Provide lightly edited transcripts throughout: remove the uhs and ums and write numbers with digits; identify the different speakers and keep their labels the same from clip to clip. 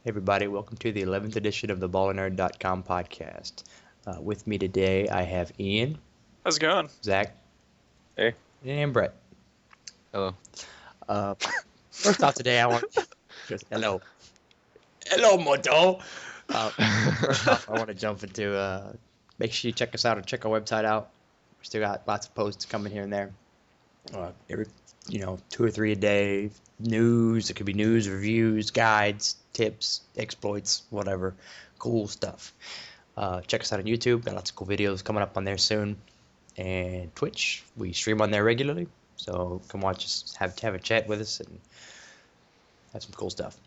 Speaker 1: Everybody, welcome to the 11th edition of the BallerNerd.com podcast. With me today, I have Ian,
Speaker 2: How's it going?
Speaker 1: Zach,
Speaker 3: Hey.
Speaker 1: and Brett.
Speaker 3: Hello.
Speaker 1: Uh, First off today, I want just hello, Moto. First off, I want to jump into make sure you check us out and check our website out. We still got lots of posts coming here and there. Every 2 or 3 a day. News. It could be news, reviews, guides, tips, exploits, whatever. Cool stuff. Check us out on YouTube. Got lots of cool videos coming up on there soon. And Twitch. We stream on there regularly. So come watch us, have a chat with us, and have some cool stuff.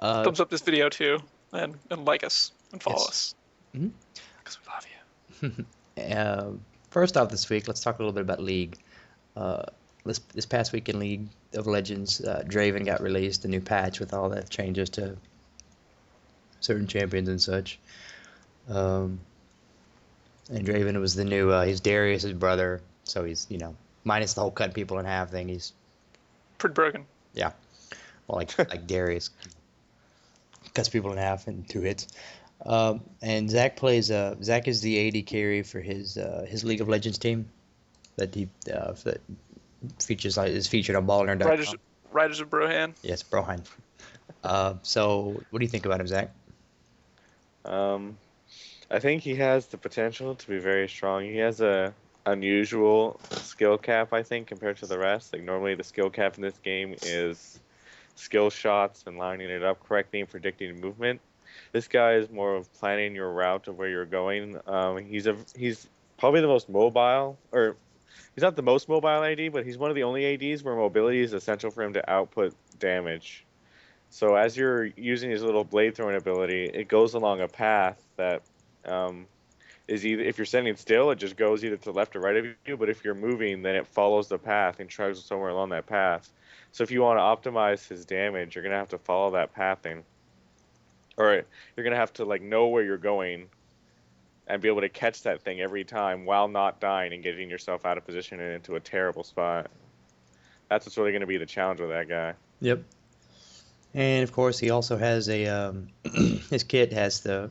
Speaker 2: Thumbs up this video too, and like us and follow us.
Speaker 1: Mhm.
Speaker 2: Because we love you.
Speaker 1: First off this week, let's talk a little bit about League. This past week in League of Legends, Draven got released, a new patch with all the changes to certain champions and such. And Draven was the new, he's Darius' brother, so he's, minus the whole cutting people in half thing, he's,
Speaker 2: Pretty broken.
Speaker 1: well, like Darius cuts people in half in 2 hits. And Zach is the AD carry for his League of Legends team that that is featured on BallerNerd.com.
Speaker 2: Riders of Brohan.
Speaker 1: Yes, Brohan. So what do you think about him, Zach?
Speaker 3: I think he has the potential to be very strong. He has a unusual skill cap, I think, compared to the rest. Like normally the skill cap in this game is skill shots and lining it up correctly and predicting movement. This guy is more of planning your route of where you're going. He's probably the most mobile, or he's not the most mobile AD, but he's one of the only ADs where mobility is essential for him to output damage. So as you're using his little blade throwing ability, it goes along a path that is either, if you're standing still, it just goes either to the left or right of you, but if you're moving, then it follows the path and travels somewhere along that path. So if you want to optimize his damage, you're going to have to follow that pathing. Or you're going to have to know where you're going and be able to catch that thing every time while not dying and getting yourself out of position and into a terrible spot. That's what's really going to be the challenge with that guy.
Speaker 1: Yep. And of course, he also has a his kit has the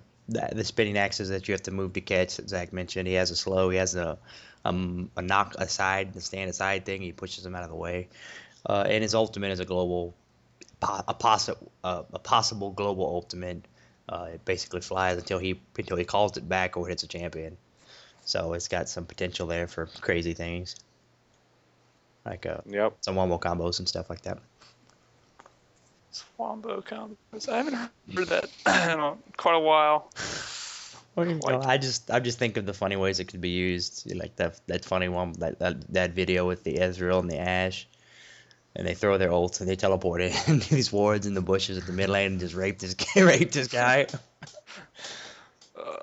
Speaker 1: spinning axes that you have to move to catch. That Zach mentioned. He has a slow. He has a knock aside, the stand aside thing. He pushes them out of the way. And his ultimate is a possible global ultimate. It basically flies until he calls it back or hits a champion. So it's got some potential there for crazy things, like some wombo combos and stuff like that.
Speaker 2: Wombo combos. I haven't heard that in quite a while.
Speaker 1: I just think of the funny ways it could be used, like that funny one, that video with the Ezreal and the Ashe, and they throw their ults and they teleport into these wards in the bushes at the mid lane and just rape this guy.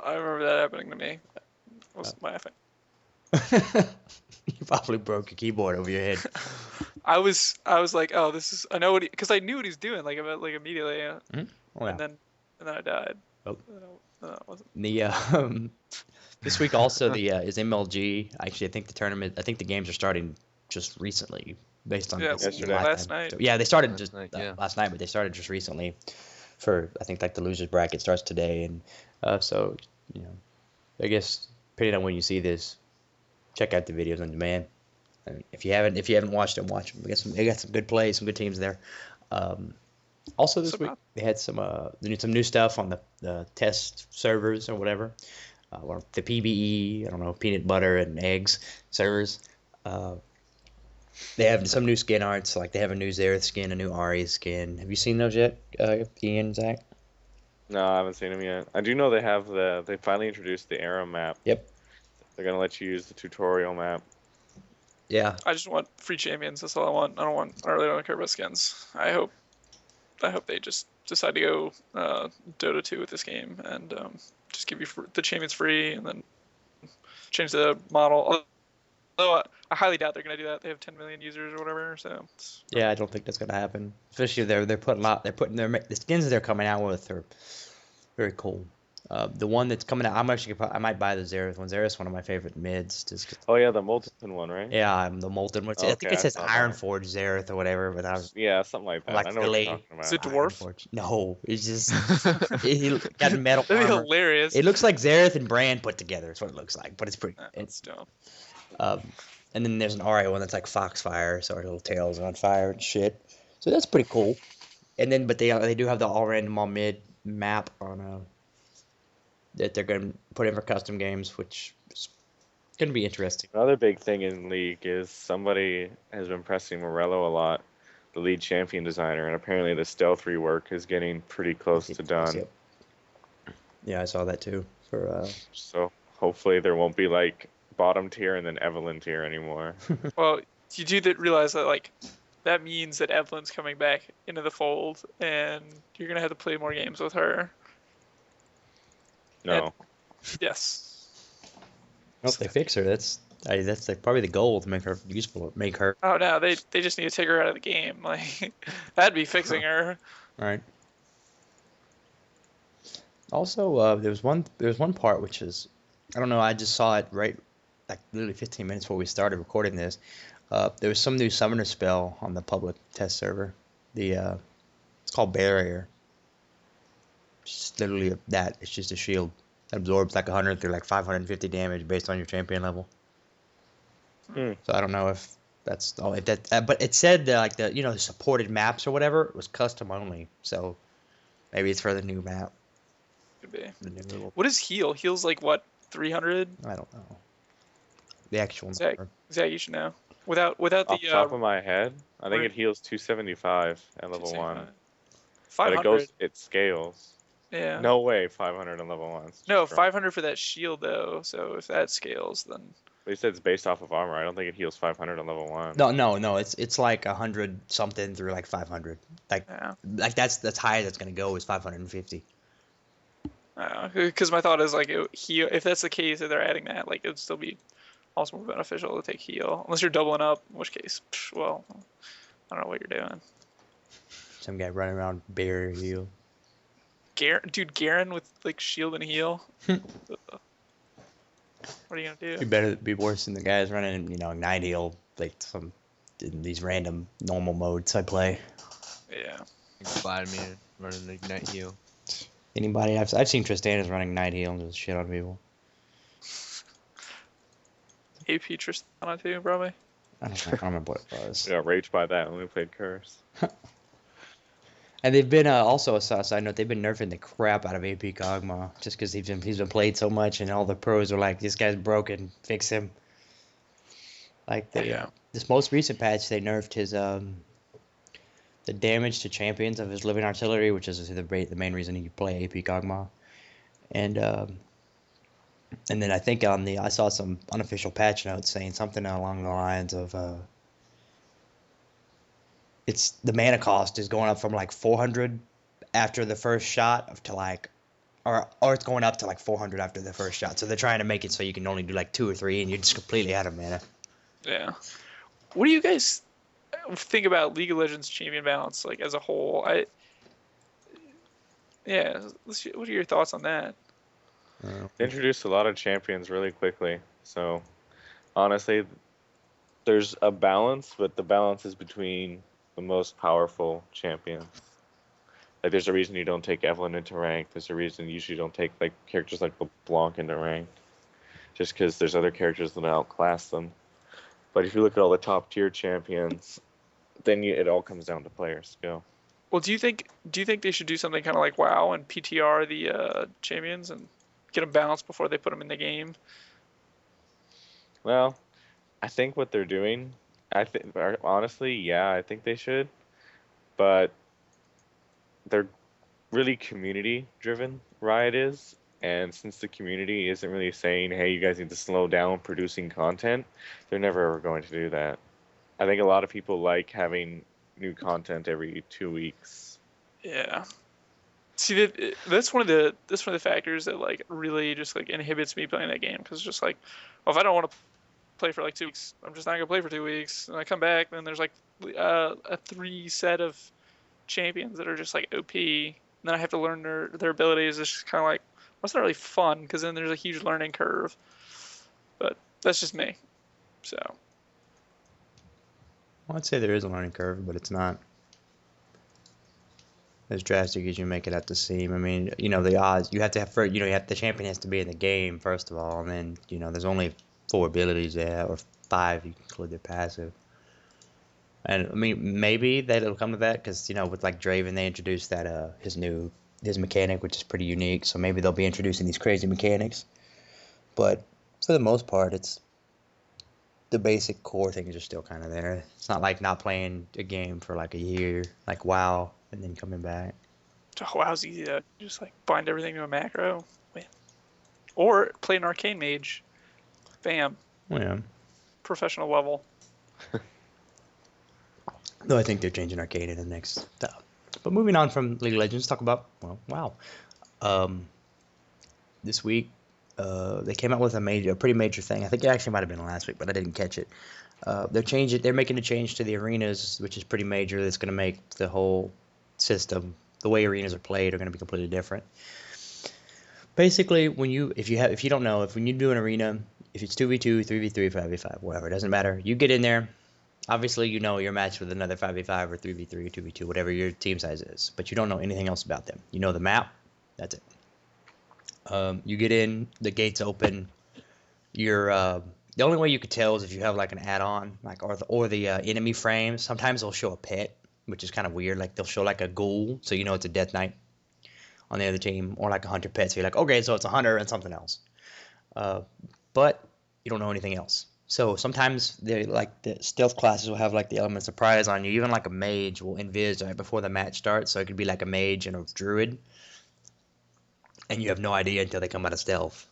Speaker 2: I remember that happening to me. I wasn't laughing.
Speaker 1: You probably broke your keyboard over your head.
Speaker 2: I was like, oh, this is. I know what because I knew what he's doing immediately,
Speaker 1: Mm-hmm. Oh, yeah.
Speaker 2: and then I died.
Speaker 1: Oh.
Speaker 2: No, it wasn't.
Speaker 1: The this week also is MLG. Actually, I think the games are starting just recently, based on
Speaker 3: yesterday.
Speaker 2: Last night.
Speaker 1: So, yeah, they started
Speaker 3: last
Speaker 1: last night, but they started just recently. For I think the losers bracket starts today, and so I guess depending on when you see this, check out the videos on demand. I mean, if you haven't watched them, watch them. They got some good plays, some good teams there. Also this week they had some new stuff on the test servers or whatever, or the PBE, I don't know, peanut butter and eggs servers. They have some new skin arts, like they have a new Xerath skin, a new Ahri skin. Have you seen those yet, Ian, Zach?
Speaker 3: No, I haven't seen them yet. I do know they finally introduced the Aram map.
Speaker 1: Yep.
Speaker 3: They're going to let you use the tutorial map.
Speaker 1: Yeah.
Speaker 2: I just want free champions. That's all I want. I really don't care about skins. I hope they just decide to go Dota 2 with this game and just give you the champions free and then change the model. Although I highly doubt they're gonna do that. They have 10 million users or whatever. So
Speaker 1: yeah, I don't think that's gonna happen. Especially the skins they're coming out with are very cool. The one that's coming out, I might buy the Xerath one. Xerath's one of my favorite mids. Just 'cause-
Speaker 3: Oh yeah, the molten one, right?
Speaker 1: yeah, I'm the Molten one. I think
Speaker 3: Okay,
Speaker 1: it
Speaker 3: I
Speaker 1: says
Speaker 3: saw that.
Speaker 1: Ironforge Xerath or whatever, but
Speaker 3: Yeah, something like
Speaker 1: I'm
Speaker 3: that.
Speaker 1: like,
Speaker 3: I know what
Speaker 1: really?
Speaker 3: you're talking
Speaker 2: Is
Speaker 3: about.
Speaker 2: it dwarf?
Speaker 1: Ironforge. No, it's just he got metal
Speaker 2: That'd be
Speaker 1: armor.
Speaker 2: hilarious.
Speaker 1: It looks like Xerath and Brand put together. That's what it looks like, but it's pretty.
Speaker 2: That's dumb.
Speaker 1: And then there's an RA one that's like Foxfire, so our little tails on fire and shit. So that's pretty cool. And then, but they do have the all random all mid map on that they're gonna put in for custom games, which is gonna be interesting.
Speaker 3: Another big thing in League is somebody has been pressing Morello a lot, the lead champion designer, and apparently the stealth rework is getting pretty close to done.
Speaker 1: Yep. Yeah, I saw that too. For
Speaker 3: So hopefully there won't be like bottom tier and then Evelyn tier anymore.
Speaker 2: Well, you do realize that like that means that Evelyn's coming back into the fold, and you're gonna have to play more games with her.
Speaker 3: No.
Speaker 2: Yes.
Speaker 1: if they fix her, that's like probably the goal to make her useful, make her.
Speaker 2: Oh no, they just need to take her out of the game. Like that'd be fixing her.
Speaker 1: All right. Also, there was one part which is, I don't know, I just saw it right, like literally 15 minutes before we started recording this. There was some new summoner spell on the public test server. It's called Barrier. It's literally that. It's just a shield that absorbs like 100 through like 550 damage based on your champion level.
Speaker 3: Hmm.
Speaker 1: So I don't know if that's all. If that, but it said that like the supported maps or whatever was custom only. So maybe it's for the new map.
Speaker 2: Could be.
Speaker 1: The new little.
Speaker 2: What is heal? Heal's like what, 300?
Speaker 1: I don't know. The actual
Speaker 2: Zach,
Speaker 1: number.
Speaker 2: Zach, you should know. Without the
Speaker 3: Off the top of my head, I think
Speaker 2: where-
Speaker 3: it heals 275 at level 1. But
Speaker 2: 500.
Speaker 3: it scales.
Speaker 2: Yeah.
Speaker 3: No way 500 on level 1. It's
Speaker 2: No,
Speaker 3: just
Speaker 2: 500 for that shield though. So if that scales, then
Speaker 3: They said it's based off of armor. I don't think it heals 500 on level 1.
Speaker 1: No. It's like 100 something through like 500.
Speaker 2: yeah.
Speaker 1: Like that's high that's gonna go is 550.
Speaker 2: Because my thought is like heal. If that's the case, if they're adding that, like it'd still be also more beneficial to take heal, unless you're doubling up. In which case, well, I don't know what you're doing.
Speaker 1: Some guy running around barrier heal.
Speaker 2: Garen with like shield and heal. What are you gonna
Speaker 1: Be
Speaker 2: do?
Speaker 1: better, be worse than the guys running, Night heal like some in these random normal modes I play.
Speaker 2: Yeah.
Speaker 4: Vladimir running the Ignite heal.
Speaker 1: Anybody I've seen Tristan's running Night heal and just shit on people.
Speaker 2: AP Tristana too, probably.
Speaker 1: I don't remember what it was.
Speaker 3: I got raged by that when we played Curse.
Speaker 1: And they've been also a side note. They've been nerfing the crap out of AP Kog'Maw just because he's been played so much, and all the pros are like, "This guy's broken, fix him." Like this most recent patch, they nerfed his the damage to champions of his living artillery, which is the main reason you play AP Kog'Maw, and then I think I saw some unofficial patch notes saying something along the lines of it's the mana cost is going up from like 400 after the first shot to like, or it's going up to like 400 after the first shot. So they're trying to make it so you can only do like 2 or 3 and you're just completely out of mana.
Speaker 2: Yeah. What do you guys think about League of Legends champion balance like as a whole? What are your thoughts on that?
Speaker 3: They introduced a lot of champions really quickly. So, honestly, there's a balance, but the balance is between the most powerful champions. Like, there's a reason you don't take Evelyn into rank. There's a reason you usually don't take like characters like LeBlanc into rank, just because there's other characters that outclass them. But if you look at all the top tier champions, then it all comes down to player skill.
Speaker 2: Well, do you think they should do something kind of like WoW and PTR the champions and get them balanced before they put them in the game?
Speaker 3: Well, I think what they're doing, honestly, yeah, I think they should, but they're really community driven. Riot is, and since the community isn't really saying, "Hey, you guys need to slow down producing content," they're never ever going to do that. I think a lot of people like having new content every 2 weeks.
Speaker 2: Yeah. See, that's one of the factors that like really just like inhibits me playing that game, because it's just like, well, if I don't want to play for like 2 weeks, I'm just not gonna play for 2 weeks, and I come back, then there's like a 3 set of champions that are just like OP, and then I have to learn their abilities. It's just kind of like, It's not really fun because then there's a huge learning curve. But that's just me. So
Speaker 1: Well, I'd say there is a learning curve, but it's not as drastic as you make it out to seem. I mean, the odds you have to have the champion has to be in the game first of all, and then there's only 4 abilities there, or 5 you can include their passive. And I mean, maybe that'll come to that because with like Draven, they introduced that his mechanic, which is pretty unique. So maybe they'll be introducing these crazy mechanics. But for the most part, it's the basic core things are still kind of there. It's not like not playing a game for like a year, like WoW, and then coming back.
Speaker 2: WoW's easy to just like bind everything to a macro, win. Or play an arcane mage. Bam.
Speaker 1: Well, yeah.
Speaker 2: Professional level.
Speaker 1: Though I think they're changing arcane in the next stuff. But moving on from League of Legends, talk about WoW. This week, they came out with a pretty major thing. I think it actually might have been last week, but I didn't catch it. They're making a change to the arenas, which is pretty major. That's going to make the whole system, the way arenas are played, are going to be completely different. Basically, when you do an arena, if it's 2v2, 3v3, 5v5, whatever, it doesn't matter. You get in there. Obviously, you're matched with another 5v5 or 3v3 or 2v2, whatever your team size is, but you don't know anything else about them. You know the map. That's it. You get in, the gates open. The only way you could tell is if you have like an add-on, or the enemy frames. Sometimes they'll show a pet, which is kind of weird. Like they'll show like a ghoul, so it's a death knight on the other team, or like a hunter pet. So you're like, okay, so it's a hunter and something else. But you don't know anything else. So sometimes the stealth classes will have like the element of surprise on you. Even like a mage will invis right before the match starts. So it could be like a mage and a druid, and you have no idea until they come out of stealth.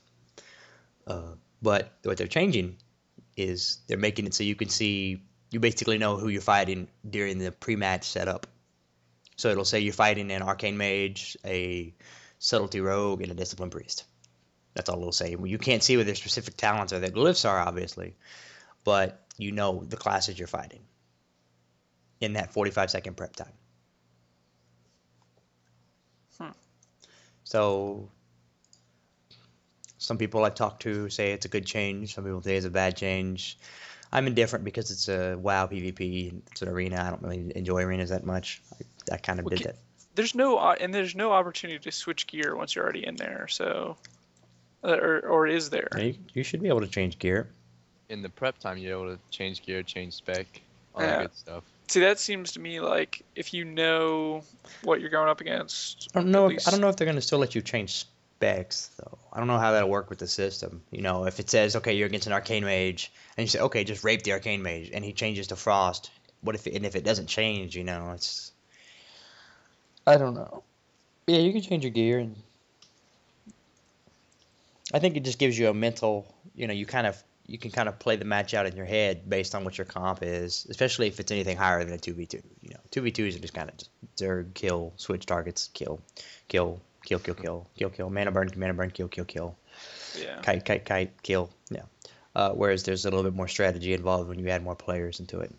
Speaker 1: But what they're changing is they're making it so you basically know who you're fighting during the pre-match setup. So it'll say you're fighting an arcane mage, a subtlety rogue, and a discipline priest. That's all it'll say. You can't see what their specific talents or their glyphs are, obviously, but you know the classes you're fighting in that 45-second prep time. So some people I've talked to say it's a good change. Some people say it's a bad change. I'm indifferent because it's a WoW PvP. It's an arena. I don't really enjoy arenas that much. I kind of did that.
Speaker 2: There's no opportunity to switch gear once you're already in there. So, or is there?
Speaker 1: Yeah, you should be able to change gear.
Speaker 4: In the prep time, you're able to change gear, change spec, all that good stuff.
Speaker 2: See, that seems to me like if you know what you're going up against.
Speaker 1: I don't know if they're going to still let you change specs, though. I don't know how that'll work with the system. If it says, okay, you're against an arcane mage, and you say, okay, just rape the arcane mage, and he changes to frost. If it doesn't change, it's... I don't know. Yeah, you can change your gear, and I think it just gives you a mental, you can kind of play the match out in your head based on what your comp is, especially if it's anything higher than a 2v2. 2v2s are just kind of zerg, kill, switch targets, kill, mana burn, kill.
Speaker 2: Yeah.
Speaker 1: Kite, kill. Yeah. Whereas there's a little bit more strategy involved when you add more players into it.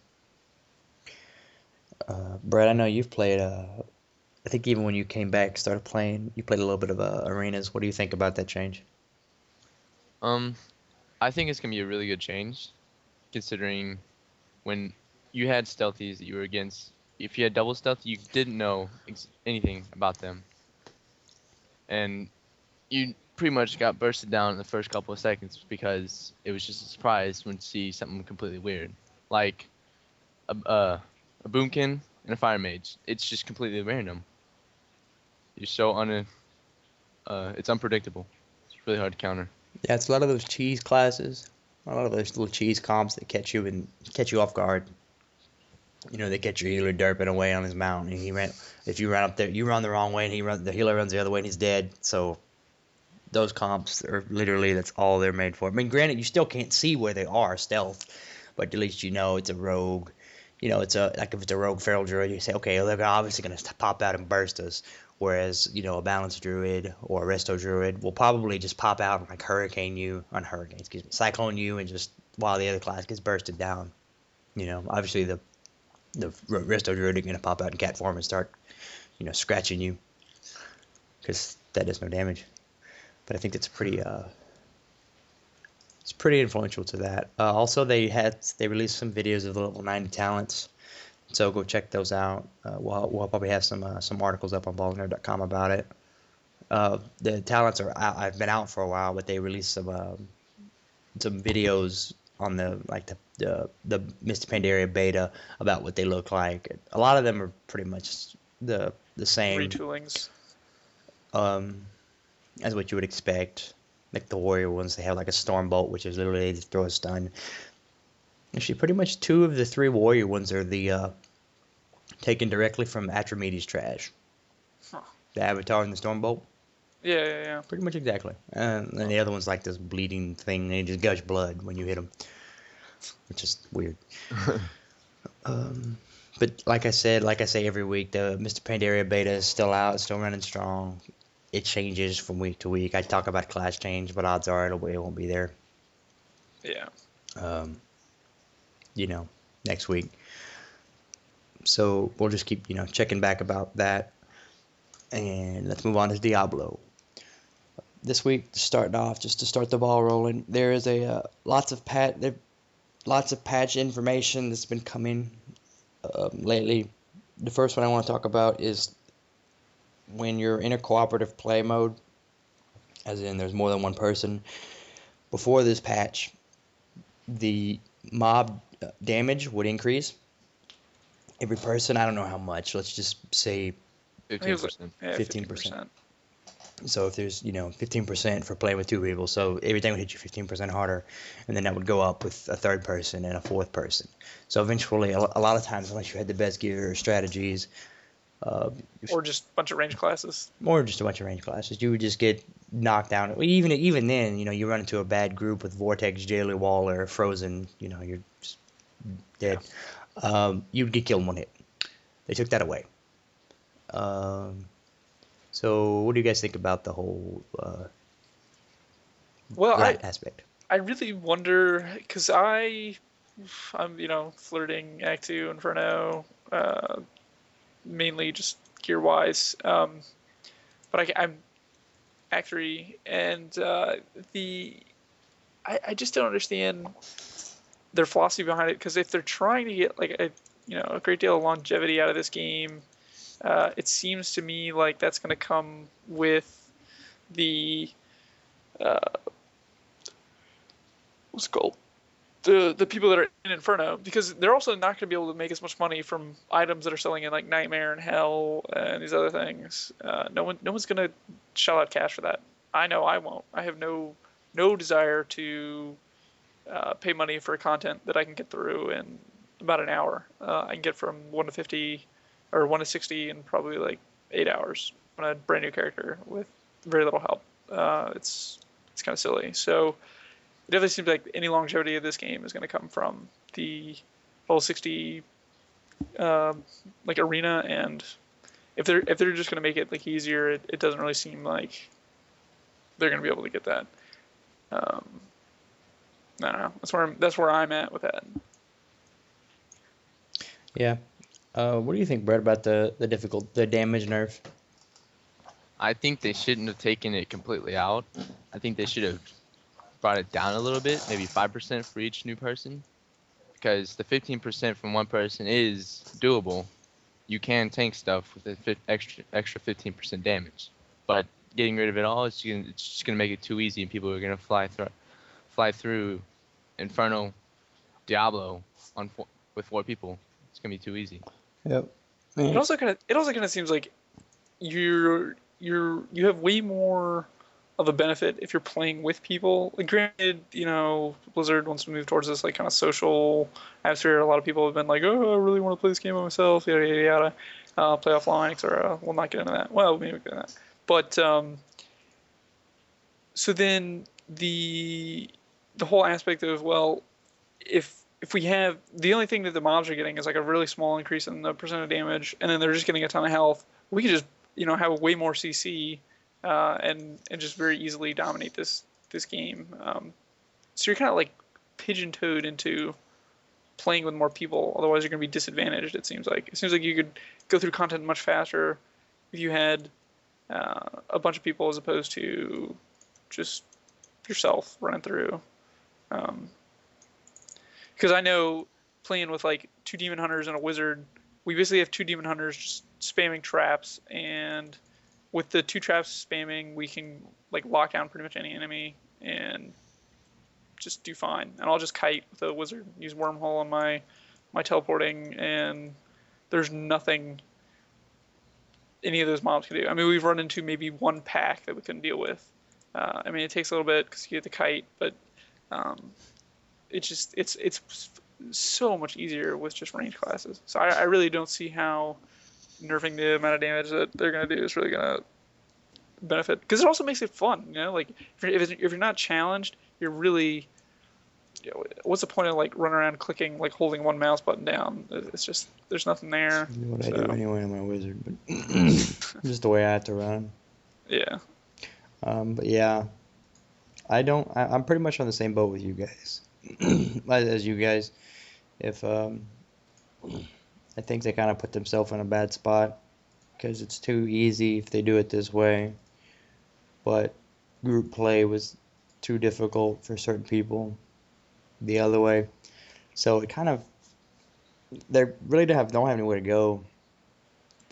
Speaker 1: Brett, I know you've played, I think even when you came back, started playing, you played a little bit of arenas. What do you think about that change?
Speaker 4: I think it's gonna be a really good change, considering when you had stealthies that you were against. If you had double stealth, you didn't know anything about them, and you pretty much got bursted down in the first couple of seconds because it was just a surprise when you see something completely weird, like a boomkin and a fire mage. It's just completely random. You're so it's unpredictable. It's really hard to counter.
Speaker 1: Yeah, it's a lot of those cheese classes, a lot of those little cheese comps that catch you off guard. They catch your healer derping away on his mount, and if you run up there, you run the wrong way, and the healer runs the other way, and he's dead. So those comps are literally, that's all they're made for. I mean, granted, you still can't see where they are stealth, but at least it's a rogue. If it's a rogue feral druid, you say, okay, they're obviously going to pop out and burst us. Whereas, a balanced druid or a resto druid will probably just pop out and cyclone you, and just while the other class gets bursted down. Obviously the resto druid is going to pop out in cat form and start, scratching you, because that does no damage. but I think it's pretty influential to that. Also, they released some videos of the level 90 talents, so go check those out. We'll probably have some articles up on ballnerd.com about it. The talents are out, I've been out for a while, but they released some videos on the Mr. Pandaria beta about what they look like. A lot of them are pretty much the same
Speaker 2: Retoolings.
Speaker 1: As what you would expect. Like the warrior ones, they have like a stormbolt, which is literally to throw a stun. Actually, pretty much 2 of the 3 warrior ones are taken directly from Atramedes trash.
Speaker 2: Huh.
Speaker 1: The avatar and the stormbolt.
Speaker 2: Yeah.
Speaker 1: Pretty much exactly. And the other one's like this bleeding thing. They just gush blood when you hit them, which is weird. But like I say every week, the Mr. Pandaria beta is still out, still running strong. It changes from week to week. I talk about class change, but odds are it won't be there.
Speaker 2: Yeah.
Speaker 1: Next week. So we'll just keep, checking back about that. And let's move on to Diablo. This week, starting off, just to start the ball rolling, there is lots of patch information that's been coming lately. The first one I want to talk about is when you're in a cooperative play mode, as in there's more than one person. Before this patch, the mob damage would increase. Every person, I don't know how much, let's just say
Speaker 4: 15%.
Speaker 2: Yeah,
Speaker 1: 15%. So if there's 15% for playing with 2 people, so everything would hit you 15% harder, and then that would go up with a 3rd person and a 4th person. So eventually, a lot of times, unless you had the best gear or strategies,
Speaker 2: or just a bunch of range classes,
Speaker 1: or just a bunch of range classes, you would just get knocked down. Even then, you run into a bad group with Vortex, Jailer, Wall, or Frozen, you're just dead.
Speaker 2: Yeah.
Speaker 1: You'd get killed in 1 hit. They took that away. So what do you guys think about the whole that aspect?
Speaker 2: I really wonder, because I'm flirting Act 2 Inferno, mainly just gear wise, but I'm Act 3, and I just don't understand their philosophy behind it, because if they're trying to get like a great deal of longevity out of this game, it seems to me like that's going to come with the what's it called? The people that are in Inferno, because they're also not going to be able to make as much money from items that are selling in like Nightmare and Hell and these other things. No one's going to shell out cash for that. I know I won't. I have no desire to pay money for content that I can get through in about an hour. I can get from 1 to 50 or 1 to 60 in probably like 8 hours on a brand new character with very little help. It's kind of silly. So it definitely seems like any longevity of this game is going to come from the level 60 like arena, and if they're just going to make it like easier, it doesn't really seem like they're going to be able to get that. I don't know. That's where I'm at with that.
Speaker 1: Yeah. What do you think, Brett, about the damage nerf?
Speaker 4: I think they shouldn't have taken it completely out. I think they should have brought it down a little bit, maybe 5% for each new person, because the 15% from one person is doable. You can tank stuff with the extra 15% damage, but getting rid of it all, it's just gonna make it too easy, and people are gonna fly through Inferno, Diablo with 4 people. It's gonna be too easy.
Speaker 1: Yep.
Speaker 2: It also kind of seems like you have way more of a benefit if you're playing with people. Like, granted, Blizzard wants to move towards this like kind of social atmosphere. A lot of people have been like, "Oh, I really want to play this game by myself." Yada yada yada. Play offline, etc. We'll not get into that. Well, maybe we get into that. But so then the whole aspect of, well, if we have, the only thing that the mobs are getting is like a really small increase in the percent of damage, and then they're just getting a ton of health, we could just have way more CC and just very easily dominate this game. So you're kind of like pigeon-toed into playing with more people. Otherwise, you're going to be disadvantaged. It seems like you could go through content much faster if you had a bunch of people as opposed to just yourself running through. Because I know playing with like 2 demon hunters and a wizard, we basically have 2 demon hunters just spamming traps, and with the 2 traps spamming, we can like lock down pretty much any enemy and just do fine. And I'll just kite with a wizard, use wormhole on my teleporting, and there's nothing any of those mobs can do. I mean, we've run into maybe one pack that we couldn't deal with. I mean, it takes a little bit because you get the kite, but it's so much easier with just range classes. So I really don't see how nerfing the amount of damage that they're gonna do is really gonna benefit, because it also makes it fun. You know, like if you're not challenged, you're really, you know, what's the point of like running around clicking, like holding one mouse button down? It's just, there's nothing there.
Speaker 1: What I do anyway, I'm a wizard, but just the way I have to run.
Speaker 2: Yeah.
Speaker 1: But yeah, I'm pretty much on the same boat with you guys. As you guys, if I think they kind of put themselves in a bad spot because it's too easy if they do it this way, but group play was too difficult for certain people the other way, so it kind of, they really don't have anywhere to go.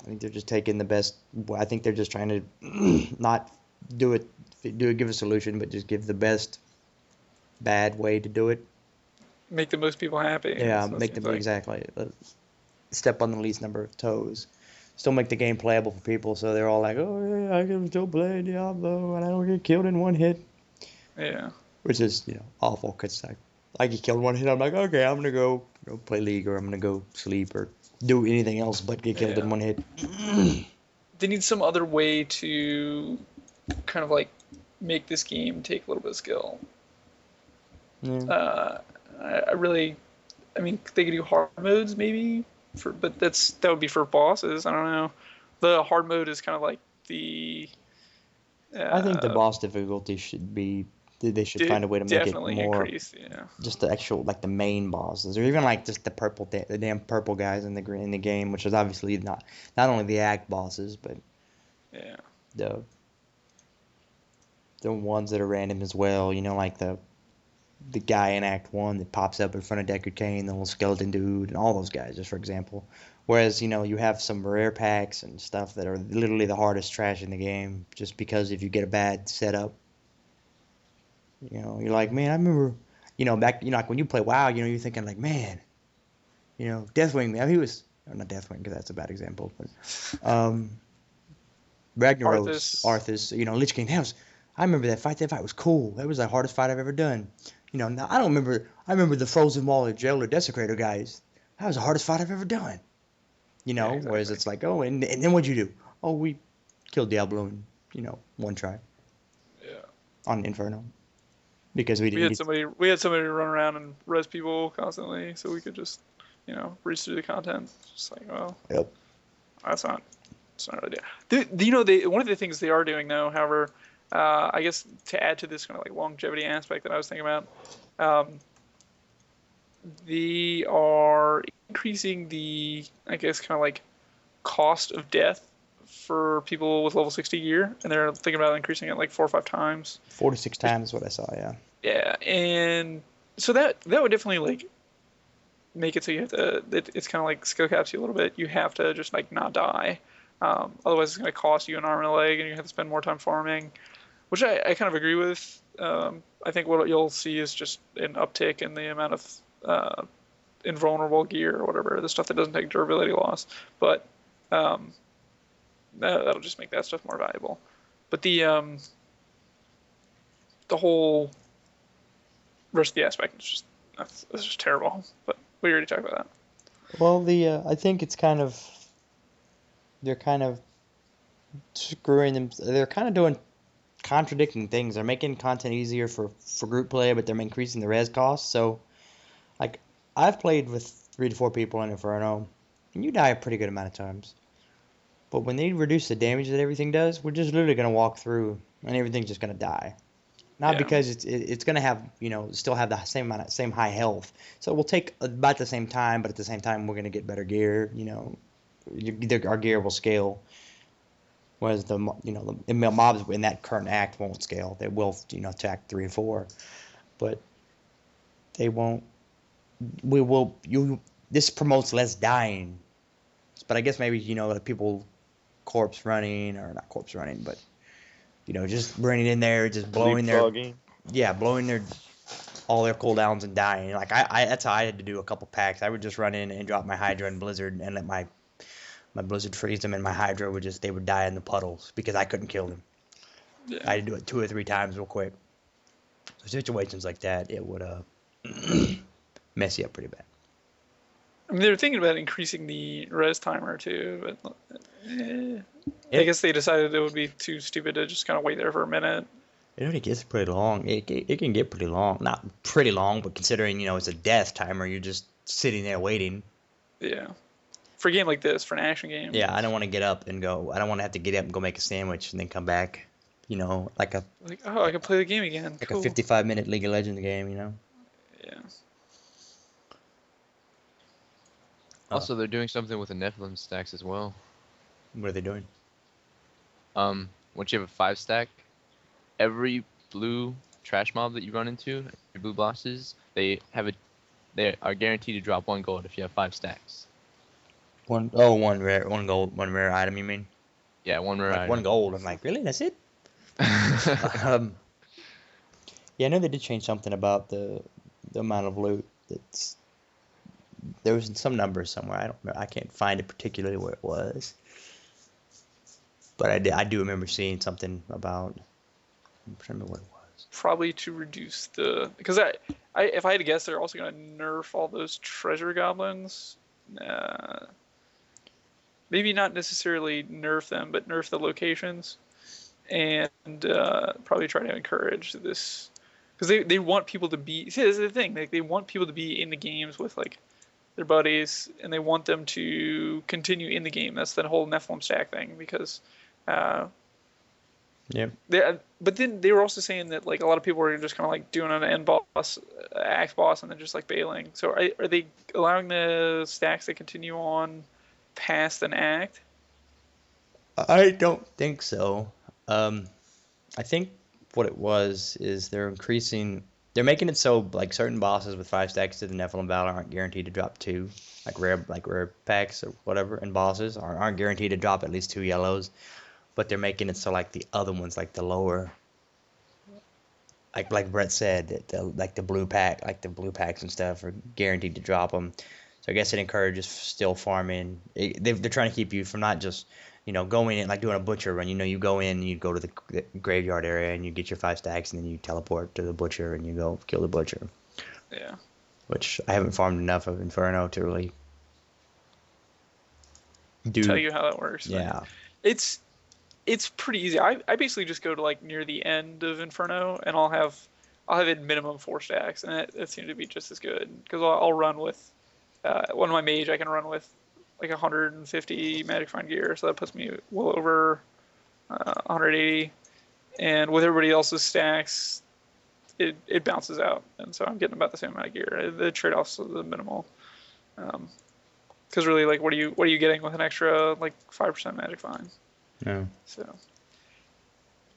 Speaker 1: I think they're just taking the best. I think they're just trying to not give a solution, but just give the best bad way to do it.
Speaker 2: Make the most people happy.
Speaker 1: Yeah, make them exactly. Step on the least number of toes. Still make the game playable for people, so they're all like, "Oh yeah, I can still play Diablo, and I don't get killed in one hit."
Speaker 2: Yeah.
Speaker 1: Which is, awful, because I get killed in one hit. I'm like, okay, I'm gonna go play League, or I'm gonna go sleep, or do anything else but get killed in one hit.
Speaker 2: They need some other way to kind of like make this game take a little bit of skill.
Speaker 1: Yeah.
Speaker 2: I mean, they could do hard modes maybe, but that would be for bosses. I don't know. The hard mode is kind of like the.
Speaker 1: I think the boss difficulty should be. They should find a way to make it more.
Speaker 2: Increase, yeah.
Speaker 1: Just the actual, like, the main bosses, or even like just the damn purple guys in the game, which is obviously not only the act bosses, but
Speaker 2: yeah,
Speaker 1: the ones that are random as well. Like the guy in Act 1 that pops up in front of Deckard Cain, the little skeleton dude, and all those guys, just for example. Whereas, you have some rare packs and stuff that are literally the hardest trash in the game, just because if you get a bad setup, you're like, man, I remember, back, like when you play WoW, you're thinking like, man, Deathwing, man, he was, not Deathwing, because that's a bad example, but, Ragnaros, Arthas, Lich King, I remember that fight was cool. That was the hardest fight I've ever done. Now I remember the Frozen Wall of Jailer Desecrator guys. That was the hardest fight I've ever done.
Speaker 2: Yeah, exactly.
Speaker 1: Whereas it's like, oh, and then what'd you do? Oh, we killed Diablo in, one try.
Speaker 2: Yeah.
Speaker 1: On Inferno. Because we
Speaker 2: had somebody run around and res people constantly, so we could just, breeze through the content. Just like, well,
Speaker 1: yep.
Speaker 2: It's not really one of the things they are doing though, however, I guess to add to this kind of like longevity aspect that I was thinking about, they are increasing the, I guess, kind of like cost of death for people with level 60 gear, and they're thinking about increasing it like 4 or 5 times.
Speaker 1: 4 to 6 times is what I saw, yeah.
Speaker 2: Yeah, and so that would definitely like make it so you have to. It's kind of like skill caps you a little bit. You have to just like not die, otherwise it's going to cost you an arm and a leg, and you have to spend more time farming, which I kind of agree with. I think what you'll see is just an uptick in the amount of invulnerable gear or whatever, the stuff that doesn't take durability loss, but that'll just make that stuff more valuable. But the whole rest of the aspect is just terrible. But we already talked about that.
Speaker 1: Well, I think it's kind of, they're kind of screwing them. They're kind of doing contradicting things. They're making content easier for group play, but they're increasing the res cost. So, like, I've played with 3 to 4 people in Inferno, and you die a pretty good amount of times. But when they reduce the damage that everything does, we're just literally going to walk through, and everything's just going to die. Not because it's going to have, still have the same high health. So we'll take about the same time, but at the same time, we're going to get better gear. Our gear will scale. Whereas the mobs in that current act won't scale. They will to act 3 and 4, but they won't. We will. This promotes less dying, but I guess maybe the people corpse running or not corpse running, but just running in there, just blowing
Speaker 3: Leapfrogging.
Speaker 1: blowing their all their cooldowns and dying. Like I that's how I had to do a couple packs. I would just run in and drop my Hydra and Blizzard and let my Blizzard freeze them, and my Hydra they would die in the puddles because I couldn't kill them.
Speaker 2: Yeah.
Speaker 1: I had to do it 2 or 3 times real quick. So situations like that, it would mess you up pretty bad.
Speaker 2: I mean, they were thinking about increasing the res timer too, but I guess they decided it would be too stupid to just kind of wait there for a minute.
Speaker 1: It already gets pretty long. It can get pretty long. Not pretty long, but considering it's a death timer, you're just sitting there waiting.
Speaker 2: Yeah. For a game like this, for an action game.
Speaker 1: Yeah, I don't want to get up and go. I don't want to have to get up and go make a sandwich and then come back. Like
Speaker 2: I can play the game again.
Speaker 1: Like
Speaker 2: cool.
Speaker 1: a 55-minute League of Legends game,
Speaker 2: Yeah.
Speaker 4: Also, they're doing something with the Nephilim stacks as well.
Speaker 1: What are they doing?
Speaker 4: Once you have a 5 stack, every blue trash mob that you run into, your blue bosses, they are guaranteed to drop 1 gold if you have 5 stacks.
Speaker 1: One gold, 1 rare item. You mean?
Speaker 4: Yeah, 1 rare
Speaker 1: Like
Speaker 4: item.
Speaker 1: 1 gold. I'm like, really? That's it? Yeah, I know they did change something about the amount of loot. There was some number somewhere. I don't remember. I can't find it particularly where it was. But I do remember seeing something about. I'm trying to remember what it was.
Speaker 2: Probably to reduce because if I had to guess, they're also going to nerf all those treasure goblins. Maybe not necessarily nerf them, but nerf the locations, and probably try to encourage this because they want people to be. See, this is the thing. Like they want people to be in the games with like their buddies, and they want them to continue in the game. That's the whole Nephilim stack thing because.
Speaker 1: Yep.
Speaker 2: But then they were also saying that like a lot of people were just kind of like doing an end boss, axe boss, and then just like bailing. So are they allowing the stacks to continue on past an act?
Speaker 1: I don't think so. I think what it was is they're making it so like certain bosses with 5 stacks to the Nephilim battle aren't guaranteed to drop 2, like rare packs or whatever, and bosses aren't guaranteed to drop at least 2 yellows. But they're making it so like the other ones, like the lower, like Brett said, the blue packs and stuff are guaranteed to drop them. So I guess it encourages still farming. They're trying to keep you from not just going in like doing a butcher run. You go in, you go to the graveyard area and you get your 5 stacks, and then you teleport to the butcher and you go kill the butcher.
Speaker 2: Yeah.
Speaker 1: Which I haven't farmed enough of Inferno to really
Speaker 2: tell you how that works.
Speaker 1: Yeah.
Speaker 2: It's pretty easy. I basically just go to like near the end of Inferno, and I'll have it minimum 4 stacks, and it seems to be just as good because I'll run with one of my mage. I can run with like 150 Magic Find gear, so that puts me well over 180. And with everybody else's stacks, it bounces out, and so I'm getting about the same amount of gear. The trade-offs are the minimal. Because really, like, what are you getting with an extra like 5% Magic Find?
Speaker 1: No.
Speaker 2: So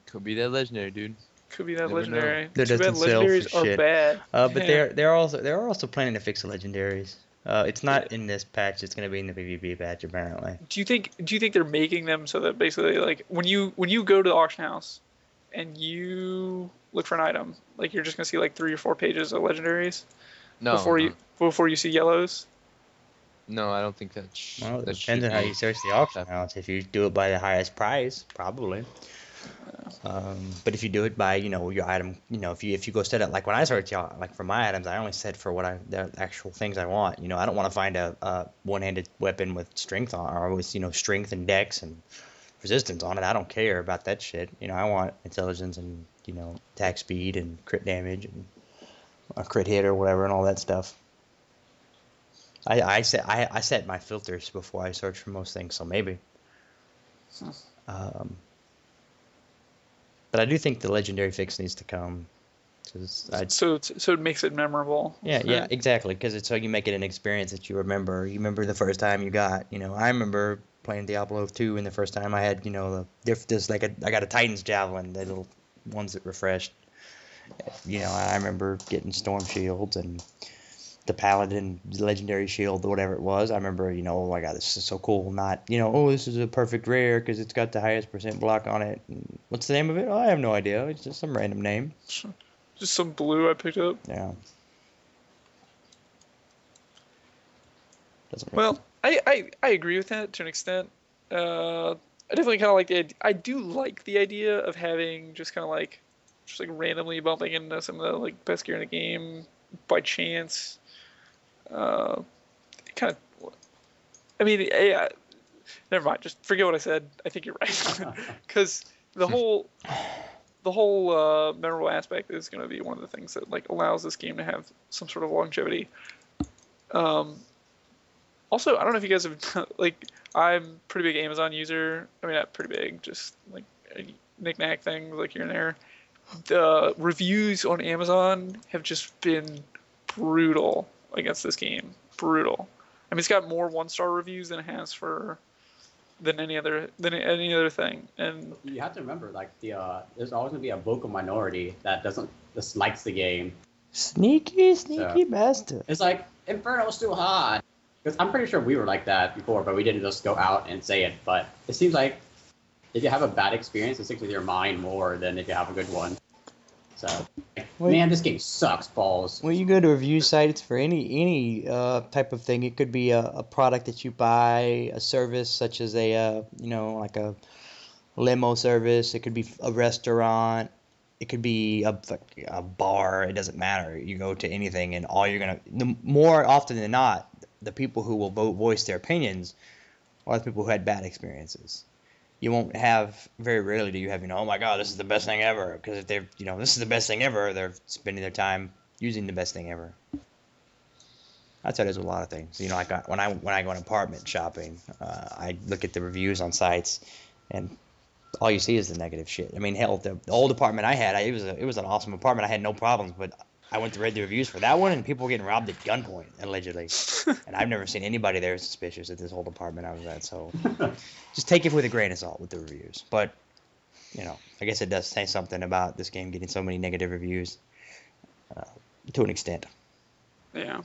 Speaker 4: Could be that legendary, dude.
Speaker 2: could be that
Speaker 4: Never know.
Speaker 2: legendary.
Speaker 1: That
Speaker 2: Too bad
Speaker 1: doesn't sell for
Speaker 2: legendaries are
Speaker 1: shit.
Speaker 2: bad.
Speaker 1: But they're also planning to fix the legendaries. It's not in this patch. It's going to be in the PvP patch apparently.
Speaker 2: Do you think they're making them so that basically like when you go to the auction house and you look for an item, like you're just gonna see like 3 or 4 pages of legendaries
Speaker 4: No.
Speaker 2: before you see yellows?
Speaker 4: No, I don't think that's.
Speaker 1: Well, it
Speaker 4: that
Speaker 1: depends
Speaker 4: should
Speaker 1: on how
Speaker 4: be-
Speaker 1: you search the auction house. If you do it by the highest price, probably. But if you do it by your item, if you go set it like when I search like for my items, I only set for the actual things I want. I don't want to find a one-handed weapon with strength on, or with strength and dex and resistance on it. I don't care about that shit. I want intelligence and attack speed and crit damage and a crit hit or whatever and all that stuff. I set my filters before I search for most things, so maybe. But I do think the legendary fix needs to come.
Speaker 2: So it makes it memorable.
Speaker 1: Yeah,
Speaker 2: right?
Speaker 1: exactly. Because it's so you make it an experience that you remember. You remember the first time you got. I remember playing Diablo 2 in the first time. I had, there's like I got a Titan's Javelin, the little ones that refreshed. I remember getting Storm Shields and the Paladin Legendary Shield, or whatever it was. I remember, oh my God, this is so cool. Not, oh, this is a perfect rare because it's got the highest % block on it. And what's the name of it? Oh, I have no idea. It's just some random name.
Speaker 2: Just some blue I picked up.
Speaker 1: Yeah.
Speaker 2: Well, I agree with that to an extent. I definitely kind of like the idea. I do like the idea of having just kind of like randomly bumping into some of the like best gear in the game by chance. Kind of. I mean, yeah. Never mind. Just forget what I said. I think you're right. Because the whole memorable aspect is going to be one of the things that like allows this game to have some sort of longevity. Also, I don't know if you guys have like, I'm a pretty big Amazon user. I mean, not pretty big, just like knick-knack things like here and there. The reviews on Amazon have just been brutal against this game. Brutal. I mean, it's got more 1-star reviews than it has than any other thing. And
Speaker 5: you have to remember, like there's always gonna be a vocal minority that dislikes the game.
Speaker 1: Sneaky bastard.
Speaker 5: It's like Inferno's too hard. Because I'm pretty sure we were like that before, but we didn't just go out and say it. But it seems like if you have a bad experience, it sticks with your mind more than if you have a good one. So, man, this game sucks balls.
Speaker 1: When you go to review sites for any type of thing, it could be a product that you buy, a service such as like a limo service. It could be a restaurant. It could be a bar. It doesn't matter. You go to anything, and more often than not, the people who will voice their opinions are the people who had bad experiences. You won't have, very rarely do you have, oh my God, this is the best thing ever. Because if they're, this is the best thing ever, they're spending their time using the best thing ever. That's how it is with a lot of things. Like when I go on apartment shopping, I look at the reviews on sites, and all you see is the negative shit. I mean, hell, the old apartment I had, it was an awesome apartment. I had no problems, but I went to read the reviews for that one, and people were getting robbed at gunpoint, allegedly. And I've never seen anybody there suspicious at this old apartment I was at. So just take it with a grain of salt with the reviews. But, I guess it does say something about this game getting so many negative reviews to an extent.
Speaker 2: Yeah.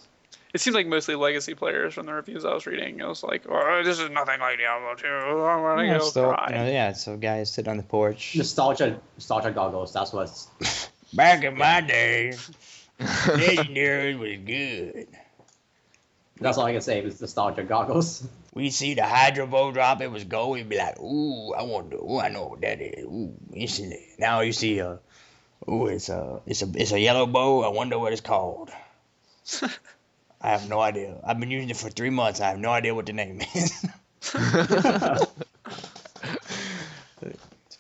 Speaker 2: It seems like mostly legacy players from the reviews I was reading. I was like, oh, this is nothing like Diablo 2. I'm going to go cry.
Speaker 1: So guys sit on the porch.
Speaker 5: Nostalgia goggles, that's what's...
Speaker 1: Back in my day, Legendary was good.
Speaker 5: That's all I can say is nostalgia goggles.
Speaker 1: We see the Hydro Bow drop, it was gold. We'd be like, ooh, I know what that is. Ooh, instantly. Now you see it's a yellow bow. I wonder what it's called. I have no idea. I've been using it for 3 months. I have no idea what the name is. It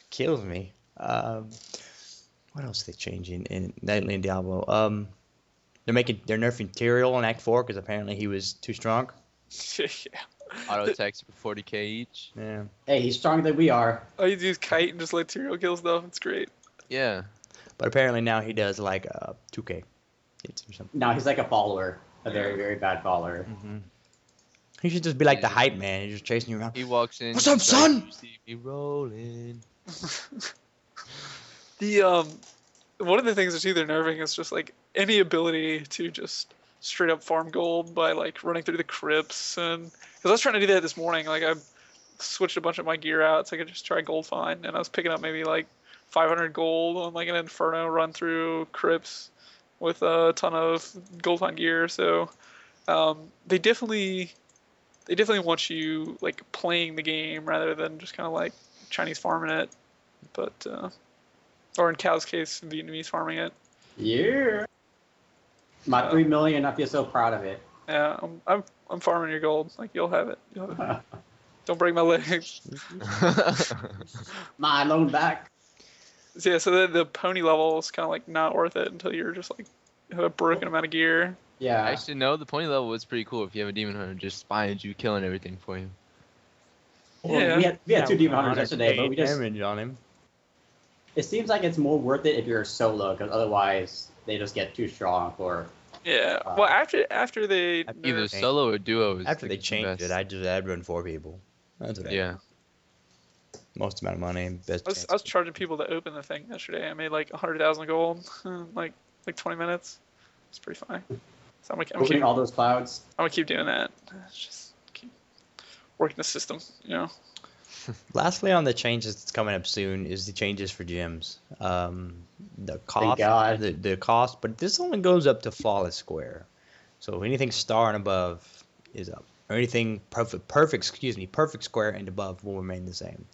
Speaker 1: kills me. What else are they changing in Diablo? They're nerfing Tyrael in Act 4 because apparently he was too strong.
Speaker 2: Yeah.
Speaker 4: Auto attacks for 40k each.
Speaker 1: Yeah.
Speaker 5: Hey, he's stronger than we are.
Speaker 2: Oh, you use kite and just let Tyrael kill stuff. It's great.
Speaker 4: Yeah.
Speaker 1: But apparently now he does like 2k hits or something.
Speaker 5: Now he's like a follower, a very, very bad follower.
Speaker 1: Mm-hmm. He should just be like the hype man. He's just chasing you around.
Speaker 4: He walks in.
Speaker 1: What's up, son?
Speaker 4: You see me rolling.
Speaker 2: One of the things too they're nerfing is just like any ability to just straight up farm gold by like running through the crypts, and because I was trying to do that this morning, like I switched a bunch of my gear out so I could just try gold find, and I was picking up maybe like 500 gold on like an Inferno run through crypts with a ton of gold find gear. So they definitely want you like playing the game rather than just kind of like Chinese farming it, but or in Cal's case, Vietnamese farming it.
Speaker 5: Yeah. My 3 million, I feel so proud of it.
Speaker 2: Yeah, I'm farming your gold. Like you'll have it. Don't break my legs.
Speaker 5: My loan back.
Speaker 2: So, yeah, so the pony level is kind of like not worth it until you're just like have a broken amount of gear.
Speaker 5: Yeah.
Speaker 4: Actually, no, the pony level was pretty cool if you have a demon hunter just behind you, killing everything for you.
Speaker 5: Well,
Speaker 2: Yeah.
Speaker 5: we had 2 demon hunters yesterday, but we just...
Speaker 1: damage on him.
Speaker 5: It seems like it's more worth it if you're solo, because otherwise they just get too strong for...
Speaker 2: Yeah. Well, after they
Speaker 4: Either
Speaker 2: nerfed-
Speaker 4: solo or duo. Is
Speaker 1: After they
Speaker 4: the
Speaker 1: changed
Speaker 4: best.
Speaker 1: it, I'd run 4 people. That's what
Speaker 4: Yeah.
Speaker 1: Most amount of money, best
Speaker 2: I was charging people to open the thing yesterday. I made like 100,000 gold, in like 20 minutes. It's pretty fine. So
Speaker 5: Opening all those clouds.
Speaker 2: I'm gonna keep doing that. It's just keep working the system, you know.
Speaker 1: Lastly, on the changes that's coming up soon is the changes for gyms. The cost,
Speaker 5: God.
Speaker 1: the cost, but this only goes up to flawless square. So anything star and above is up. Or anything perfect square and above will remain the same.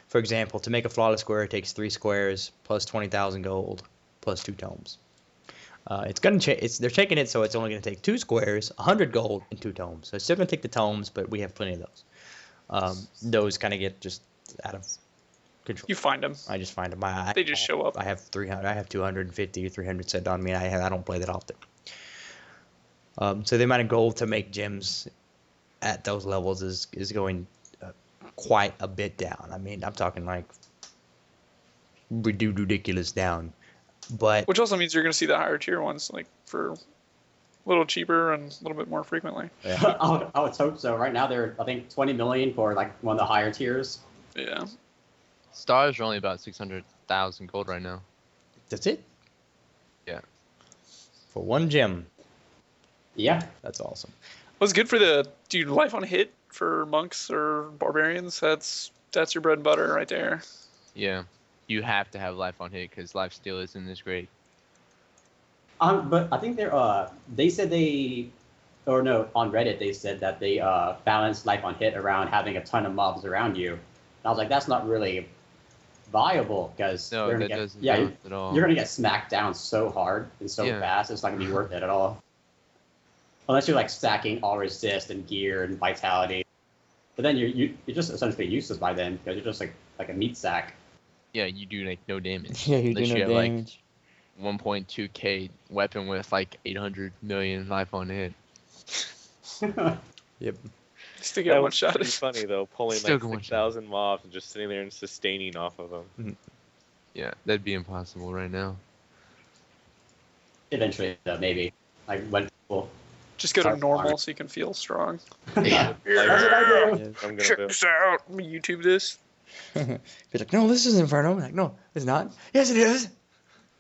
Speaker 1: For example, to make a flawless square, it takes 3 squares plus 20,000 gold plus 2 tomes. It's gonna they're taking it so it's only gonna take 2 squares, 100 gold, and 2 tomes. So it's still gonna take the tomes, but we have plenty of those. Those kind of get just out of control.
Speaker 2: You find them.
Speaker 1: I just find them.
Speaker 2: They just show up.
Speaker 1: I have 300. I have 250 or 300 set on me. And I don't play that often. So the amount of gold to make gyms at those levels is going quite a bit down. I mean, I'm talking like ridiculous down. But
Speaker 2: Which also means you're gonna see the higher tier ones like for a little cheaper and a little bit more frequently.
Speaker 1: yeah,
Speaker 5: I would hope so. Right now they're I think 20 million for like one of the higher tiers.
Speaker 2: Yeah.
Speaker 4: Stars are only about 600,000 gold right now.
Speaker 1: that's it.
Speaker 4: Yeah.
Speaker 1: For one gym,
Speaker 5: Yeah.
Speaker 1: that's awesome.
Speaker 2: What's good for the dude life on hit for monks or barbarians? That's your bread and butter right there.
Speaker 4: Yeah. You have to have life on hit because life steal isn't this great.
Speaker 5: But I think they said or no, on Reddit they said that they balance life on hit around having a ton of mobs around you. And I was like, that's not really viable because
Speaker 4: No, that doesn't
Speaker 5: yeah,
Speaker 4: help at all.
Speaker 5: you're gonna get smacked down so hard and so
Speaker 4: Yeah.
Speaker 5: fast. It's not gonna be worth it at all. Unless you're like stacking all resist and gear and vitality, but then you're just essentially useless by then because you're just like a meat sack.
Speaker 4: Yeah, you do like no damage.
Speaker 1: Yeah, you
Speaker 4: Unless
Speaker 1: do no
Speaker 4: you have, like,
Speaker 1: damage.
Speaker 4: 1.2k weapon with like 800 million life on hit.
Speaker 1: Yep.
Speaker 2: Still
Speaker 3: That
Speaker 2: get one
Speaker 3: was
Speaker 2: shot.
Speaker 3: pretty funny though, pulling
Speaker 4: Still
Speaker 3: like
Speaker 4: going
Speaker 3: 6,000 mobs and just sitting there and sustaining off of them.
Speaker 4: Yeah, that'd be impossible right now.
Speaker 5: Eventually, maybe like when people.
Speaker 2: Just go to
Speaker 5: Start
Speaker 2: normal
Speaker 5: farming.
Speaker 2: so you can feel strong.
Speaker 5: Yeah.
Speaker 3: Like,
Speaker 5: That's what I do.
Speaker 1: Yes.
Speaker 3: I'm gonna
Speaker 2: Check
Speaker 3: do.
Speaker 2: this out. I'm gonna YouTube this.
Speaker 1: Be like, no, this is Inferno. I'm like, no, it's not. Yes, it is.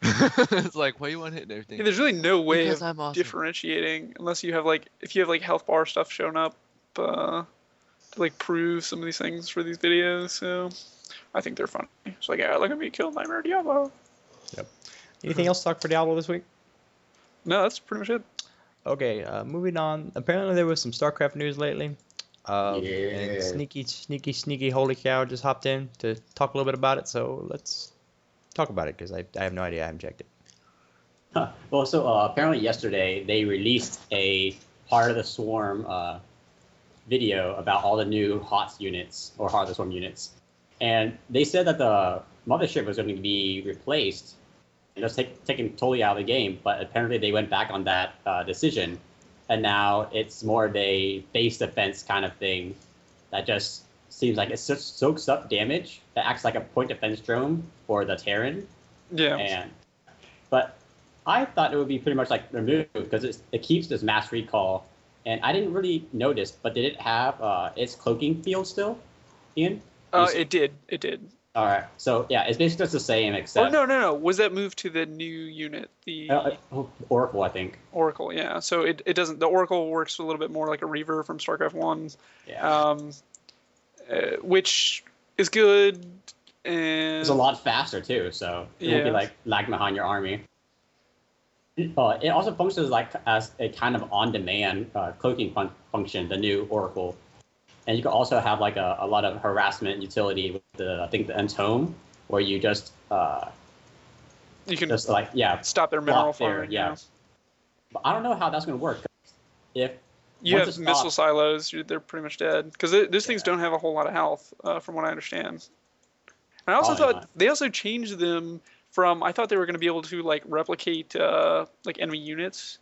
Speaker 4: It's like, why you want to hit and everything?
Speaker 2: Yeah, there's really no way
Speaker 4: Because
Speaker 2: of
Speaker 4: I'm awesome.
Speaker 2: differentiating unless you have if you have like health bar stuff showing up to like prove some of these things for these videos. So I think they're funny. It's like, yeah, look at me kill Nightmare Diablo.
Speaker 1: Anything else to talk for Diablo this week?
Speaker 2: No, that's pretty much it.
Speaker 1: Okay, moving on. Apparently there was some StarCraft news lately.
Speaker 5: Yeah.
Speaker 1: And sneaky holy cow just hopped in to talk a little bit about it. So let's talk about it because I have no idea. I haven't checked it.
Speaker 5: Well, so apparently yesterday they released a Heart of the Swarm video about all the new HOTS units or Heart of the Swarm units, and they said that the mothership was going to be replaced and just taken totally out of the game. But apparently they went back on that decision, and now it's more of a base defense kind of thing that just seems like it soaks up damage that acts like a point defense drone for the Terran.
Speaker 2: Yeah.
Speaker 5: But I thought it would be pretty much like removed because it keeps this mass recall, and I didn't really notice. But did it have its cloaking field still, Ian?
Speaker 2: It did. It did.
Speaker 5: All right. So yeah, it's basically just the same
Speaker 2: Oh
Speaker 5: except
Speaker 2: no. Was that moved to the new unit, the
Speaker 5: Oracle, I think.
Speaker 2: Oracle? Yeah. So it doesn't. The Oracle works a little bit more like a Reaver from StarCraft 1.
Speaker 5: Yeah.
Speaker 2: Which is good. And
Speaker 5: It's a lot faster too, so it won't be
Speaker 2: Yeah.
Speaker 5: like lag behind your army. It also functions like as a kind of on-demand cloaking function, the new Oracle, and you can also have like a lot of harassment utility with I think the Entome, where you just
Speaker 2: you can stop their mineral
Speaker 5: block their
Speaker 2: farming.
Speaker 5: yeah. But I don't know how that's going to work. If
Speaker 2: You
Speaker 5: once
Speaker 2: have
Speaker 5: it
Speaker 2: missile
Speaker 5: stops-
Speaker 2: silos, they're pretty much dead because those things don't have a whole lot of health, from what I understand. And I also
Speaker 5: Probably
Speaker 2: thought
Speaker 5: not.
Speaker 2: they also changed them from. I thought they were going to be able to like replicate like enemy units.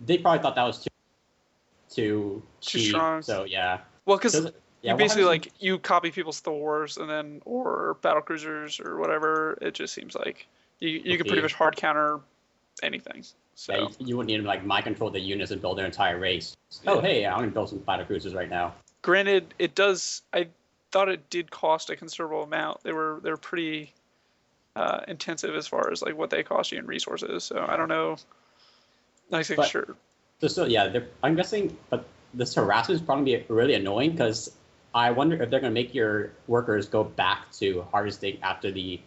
Speaker 5: They probably thought that was too cheap.
Speaker 2: strong.
Speaker 5: So yeah.
Speaker 2: Well, because
Speaker 5: Does it- yeah,
Speaker 2: you
Speaker 5: what
Speaker 2: basically
Speaker 5: happens
Speaker 2: like you copy people's Thors and then or battle cruisers or whatever. It just seems like you can
Speaker 5: Okay.
Speaker 2: pretty much hard counter anything. So
Speaker 5: Yeah, you wouldn't need to like mind control the units and build their entire race.
Speaker 2: Yeah.
Speaker 5: Oh, hey, I'm gonna build some fighter cruisers right now.
Speaker 2: Granted, it does. I thought it did cost a considerable amount. They're pretty intensive as far as like what they cost you in resources. So I don't know. Nice,
Speaker 5: But-
Speaker 2: sure.
Speaker 5: So yeah, I'm guessing, but this harassment is probably be really annoying because I wonder if they're going to make your workers go back to harvesting after the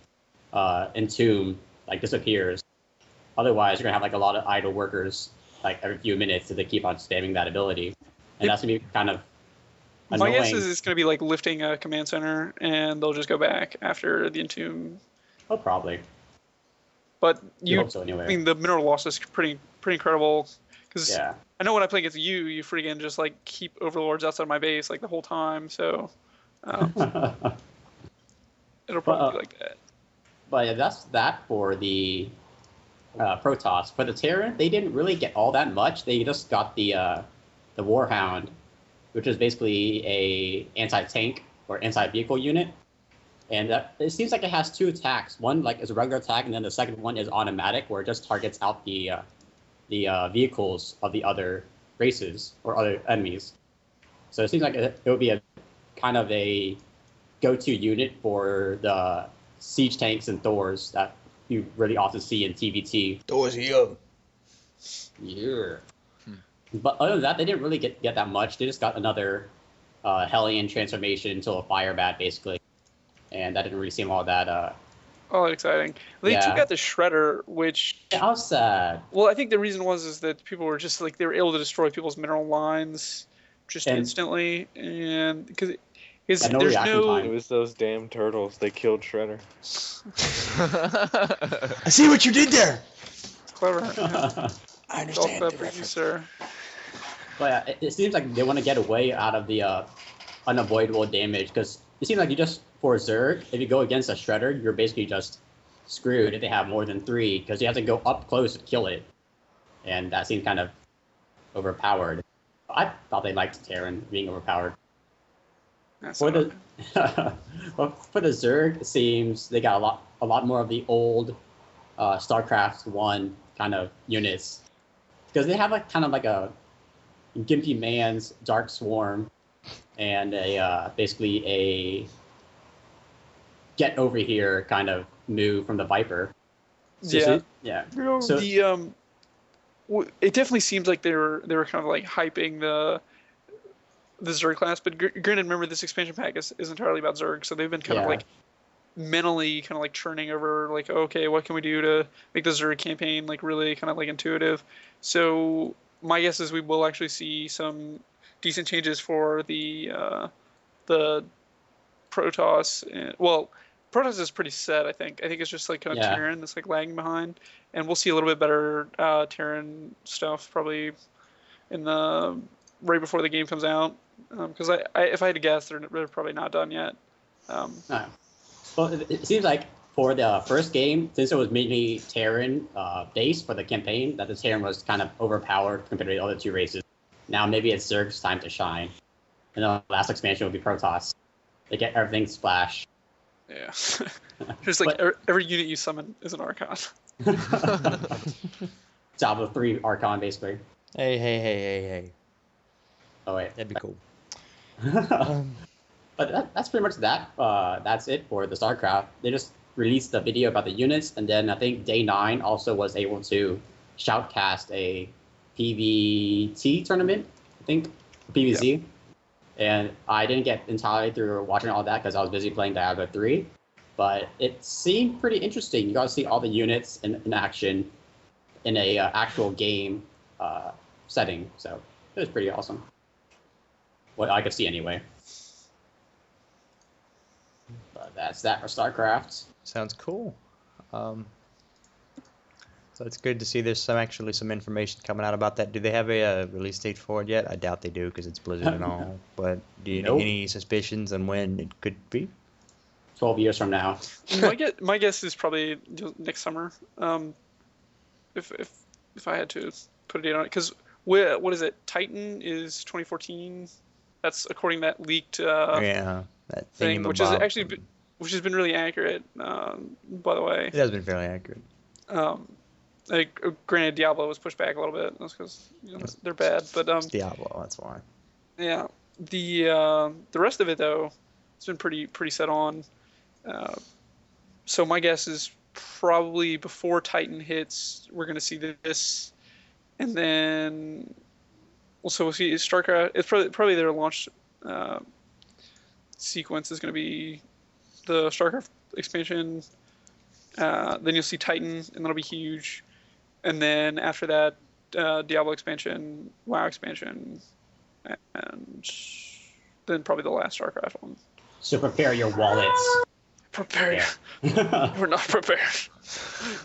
Speaker 5: entomb like disappears. Otherwise, you're going to have like a lot of idle workers like every few minutes if they keep on spamming that ability, and that's going to be kind of annoying.
Speaker 2: My guess is it's going to be like lifting a command center, and they'll just go back after the entomb.
Speaker 5: Oh, probably.
Speaker 2: But
Speaker 5: You hope so anyway.
Speaker 2: I mean, the mineral loss is pretty incredible. Because
Speaker 5: Yeah.
Speaker 2: I know when I play against you freaking just like keep overlords outside my base like the whole time. So it'll probably be like that.
Speaker 5: But yeah, that's that for the Protoss. For the Terran, they didn't really get all that much. They just got the Warhound, which is basically a anti-tank or anti-vehicle unit. And it seems like it has two attacks. One like is a regular attack, and then the second one is automatic, where it just targets out the vehicles of the other races or other enemies. So it seems like it would be a kind of a go-to unit for the siege tanks and Thors that you really often see in TVT.
Speaker 1: Doors here.
Speaker 5: Yeah. But other than that, they didn't really get that much. They just got another Hellion transformation into a fire bat, basically. And that didn't really seem all that...
Speaker 2: all that exciting. They
Speaker 5: Yeah.
Speaker 2: took out the Shredder, which...
Speaker 5: I was sad.
Speaker 2: Well, I think the reason is that people were just like, they were able to destroy people's mineral lines just
Speaker 5: And-
Speaker 2: instantly. And because
Speaker 5: And no
Speaker 2: there's
Speaker 5: reaction
Speaker 2: no...
Speaker 3: It was those damn turtles. They killed Shredder.
Speaker 1: I see what you did there.
Speaker 2: It's clever. Yeah.
Speaker 1: I
Speaker 2: It's all
Speaker 1: understand.
Speaker 2: clever,
Speaker 1: the
Speaker 2: you
Speaker 1: reference.
Speaker 2: sir.
Speaker 5: But yeah, it seems like they want to get away out of the unavoidable damage, because it seems like you just, for Zerg, if you go against a Shredder, you're basically just screwed if they have more than 3, because you have to go up close to kill it. And that seems kind of overpowered. I thought they liked Terran being overpowered.
Speaker 2: That's
Speaker 5: For
Speaker 2: not-
Speaker 5: the well, for the Zerg, it seems they got a lot more of the old StarCraft 1 kind of units, because they have like kind of like a Gimpy Man's Dark Swarm and a basically a get over here kind of move from the Viper.
Speaker 2: Yeah.
Speaker 5: Yeah.
Speaker 2: So
Speaker 5: So-
Speaker 2: the it definitely seems like they were kind of like hyping the Zerg class, but granted, remember this expansion pack is entirely about Zerg, so they've been kind of
Speaker 5: Yeah.
Speaker 2: like mentally kind of like churning over like, okay, what can we do to make the Zerg campaign like really kind of like intuitive. So my guess is we will actually see some decent changes for the Protoss. Well, Protoss is pretty set, I think. I think it's just like kind of
Speaker 5: Yeah.
Speaker 2: Terran that's like lagging behind, and we'll see a little bit better Terran stuff probably in the right before the game comes out. Because I if I had to guess, they're probably not done yet.
Speaker 5: No. Well, it seems like for the first game, since it was mainly Terran based for the campaign, that the Terran was kind of overpowered compared to the other two races. Now maybe it's Zerg's time to shine. And the last expansion will be Protoss. They get everything splash.
Speaker 2: Yeah. Just like
Speaker 5: But-
Speaker 2: every unit you summon is an Archon.
Speaker 5: Diablo 3 Archon, basically.
Speaker 1: Hey.
Speaker 5: Oh, wait.
Speaker 1: That'd be cool.
Speaker 5: But that's pretty much that. That's it for the StarCraft. They just released the video about the units, and then I think Day 9 also was able to shoutcast a PVT tournament, I think, PVZ. And I didn't get entirely through watching all that because I was busy playing Diablo 3. But it seemed pretty interesting. You got to see all the units in action in a actual game setting. So it was pretty awesome. What I could see anyway. But that's that for StarCraft.
Speaker 1: Sounds cool. So it's good to see there's some information coming out about that. Do they have a release date for it yet? I doubt they do because it's Blizzard and all. But do you
Speaker 5: Nope.
Speaker 1: any suspicions on when it could be?
Speaker 5: 12 years from now.
Speaker 2: My guess is probably next summer. If I had to put a date on it, because what is it? Titan is 2014. That's according to that leaked
Speaker 1: Yeah, that
Speaker 2: thing, which is actually which has been really accurate. By the way,
Speaker 1: it has been fairly accurate.
Speaker 2: like, granted, Diablo was pushed back a little bit. That's because they're bad, but
Speaker 1: It's Diablo, that's why.
Speaker 2: yeah. The rest of it though, it's been pretty set on. So my guess is probably before Titan hits, we're gonna see this, and then also we'll see StarCraft. It's probably their launch sequence is gonna be the StarCraft expansion. Then you'll see Titan, and that'll be huge. And then after that, Diablo expansion, WoW expansion, and then probably the last StarCraft one.
Speaker 5: So prepare your wallets.
Speaker 2: Prepared.
Speaker 5: Yeah.
Speaker 2: We're not prepared.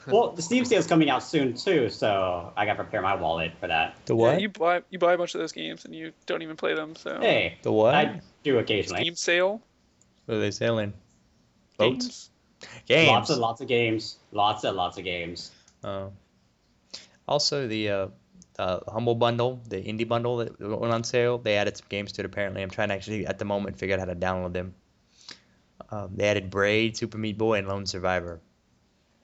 Speaker 5: Well, the Steam sale's coming out soon too, so I gotta prepare my wallet for that.
Speaker 1: The
Speaker 2: Yeah,
Speaker 1: what?
Speaker 2: you buy a bunch of those games and you don't even play them. So
Speaker 5: Hey,
Speaker 1: The what?
Speaker 5: I do occasionally.
Speaker 2: Steam sale
Speaker 1: What are they selling? Boats?
Speaker 2: games.
Speaker 1: Games.
Speaker 5: Lots of games. Lots of games.
Speaker 1: Also, the Humble Bundle, the Indie Bundle that went on sale, they added some games to it apparently. I'm trying to actually, at the moment, figure out how to download them. They added Braid, Super Meat Boy, and Lone Survivor.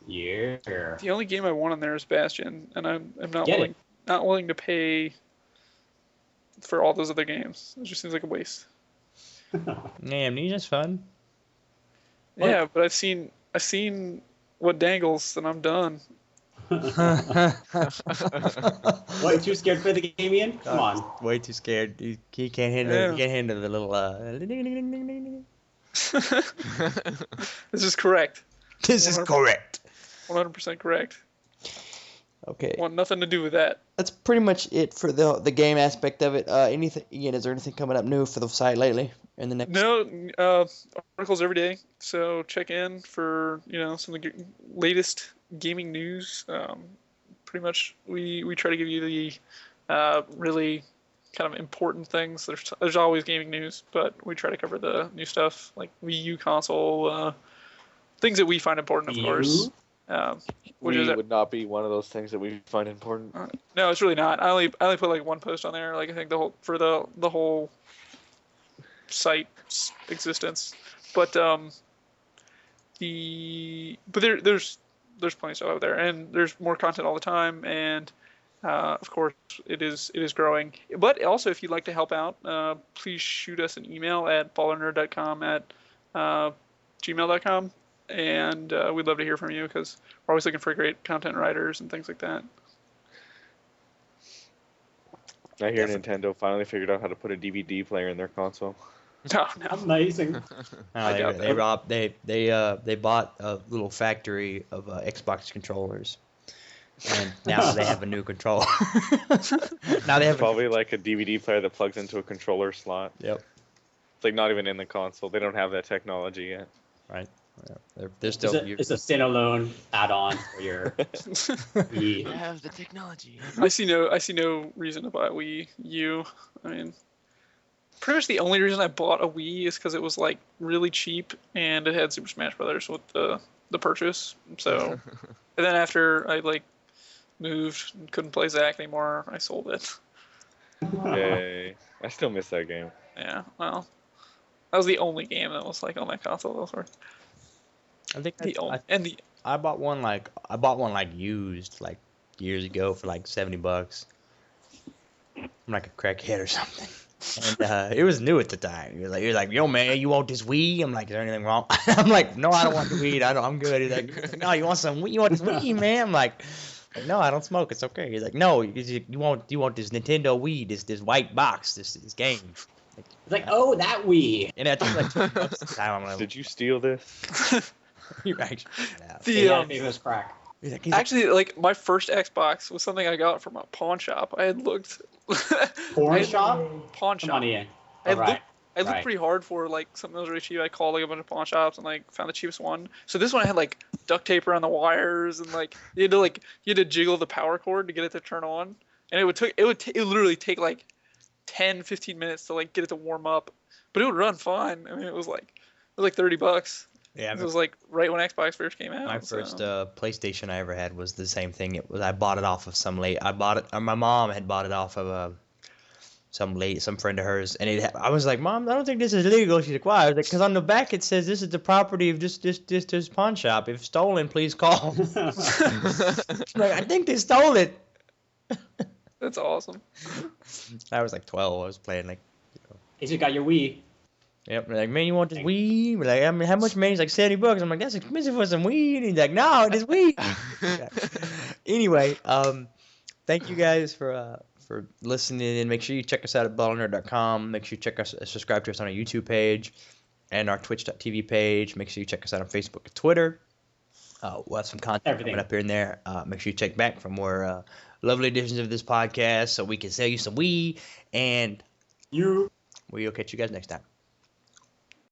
Speaker 5: Yeah.
Speaker 2: The only game I want on there is Bastion, and I'm not
Speaker 5: Get
Speaker 2: willing to pay for all those other games. It just seems like a waste.
Speaker 1: Yeah, Amnesia's fun.
Speaker 5: What?
Speaker 2: Yeah, but I've seen what dangles, and I'm done.
Speaker 5: What, you too scared for the game, Ian? Come on.
Speaker 1: Way too scared. He can't handle.
Speaker 2: Yeah.
Speaker 1: He can't handle the little.
Speaker 2: This is correct.
Speaker 1: This is correct.
Speaker 2: 100% correct.
Speaker 1: Okay,
Speaker 2: Want nothing to do with that.
Speaker 1: that's pretty much it for the game aspect of it. Anything? Ian, is there anything coming up new for the site lately? In the next?
Speaker 2: No, articles every day. So check in for some of the latest gaming news. Pretty much, we try to give you the really kind of important things. There's always gaming news, but we try to cover the new stuff like Wii U console, things that we find important, of course. Which
Speaker 3: We
Speaker 2: is
Speaker 3: would not be one of those things that we find important.
Speaker 2: no, it's really not. I only put like one post on there. Like I think the whole site's existence, but there's plenty of stuff out there, and there's more content all the time, and of course it is growing. But also, if you'd like to help out, please shoot us an email at ballernerd.com at gmail.com, and we'd love to hear from you because we're always looking for great content writers and things like that.
Speaker 3: I hear Nintendo finally figured out how to put a DVD player in their console.
Speaker 2: No.
Speaker 5: Amazing.
Speaker 2: I doubt
Speaker 1: They bought a little factory of Xbox controllers, and now they have a new controller. Now they have
Speaker 3: Probably like a DVD player that plugs into a controller slot.
Speaker 1: Yep.
Speaker 3: It's like not even in the console. They don't have that technology yet.
Speaker 1: Right. Yeah, they're still.
Speaker 5: It's a standalone add-on for your Wii.
Speaker 4: I have the technology.
Speaker 2: I see no reason to buy a Wii U. I mean, pretty much the only reason I bought a Wii is because it was like really cheap and it had Super Smash Brothers with the purchase. So, and then after I like moved and couldn't play Zack anymore, I sold it.
Speaker 3: Yay. I still miss that game.
Speaker 2: Yeah, well, that was the only game that was like on that console that was worth.
Speaker 1: I think I bought one like used like years ago for like $70. I'm like a crackhead or something. And it was new at the time. You're like, yo man, you want this weed? I'm like, is there anything wrong? I'm like, no, I don't want the weed. I'm good. He's like, no, you want some weed? You want this weed, man? I'm like, no, I don't smoke. It's okay. He's like, no, you want this Nintendo weed? This white box? This game?
Speaker 5: It's like, oh, that Wii.
Speaker 1: And I took like $20 at the time. I'm like,
Speaker 3: Did you steal this?
Speaker 1: you actually.
Speaker 5: Yeah, it was crack.
Speaker 1: He's like,
Speaker 2: Actually, like my first Xbox was something I got from a pawn shop. I had looked.
Speaker 5: Porn shop?
Speaker 2: Pawn
Speaker 5: Come
Speaker 2: shop.
Speaker 5: on, Ian.
Speaker 2: I
Speaker 5: All right.
Speaker 2: looked
Speaker 5: Right.
Speaker 2: pretty hard for like something that was really cheap. I called like a bunch of pawn shops and like found the cheapest one. So this one I had like duct tape around the wires and like you had to jiggle the power cord to get it to turn on. And it would literally take like 10, 15 minutes to like get it to warm up. But it would run fine. I mean it was like $30.
Speaker 1: yeah,
Speaker 2: It was like right when Xbox first came out.
Speaker 1: my
Speaker 2: so-
Speaker 1: first PlayStation I ever had was the same thing. I bought it off of my mom had bought it off of some friend of hers, and I was like, Mom, I don't think this is legal. She's like, why? I was like, because on the back it says this is the property of this pawn shop. If stolen, please call. I'm like, I think they stole it.
Speaker 2: That's awesome.
Speaker 1: I was like 12. I was playing like
Speaker 5: He's just got your Wii.
Speaker 1: Yep. They're like, man, you want this weed? We're like, I mean, how much, man? He's like, $70. I'm like, that's expensive for some weed. And he's like, no, it is weed. Anyway, thank you guys for listening, and make sure you check us out at ballnerd.com. Make sure you subscribe to us on our YouTube page and our twitch.tv page. Make sure you check us out on Facebook and Twitter. We'll have some content coming up here and there. Make sure you check back for more lovely editions of this podcast so we can sell you some weed. And we'll catch you guys next time.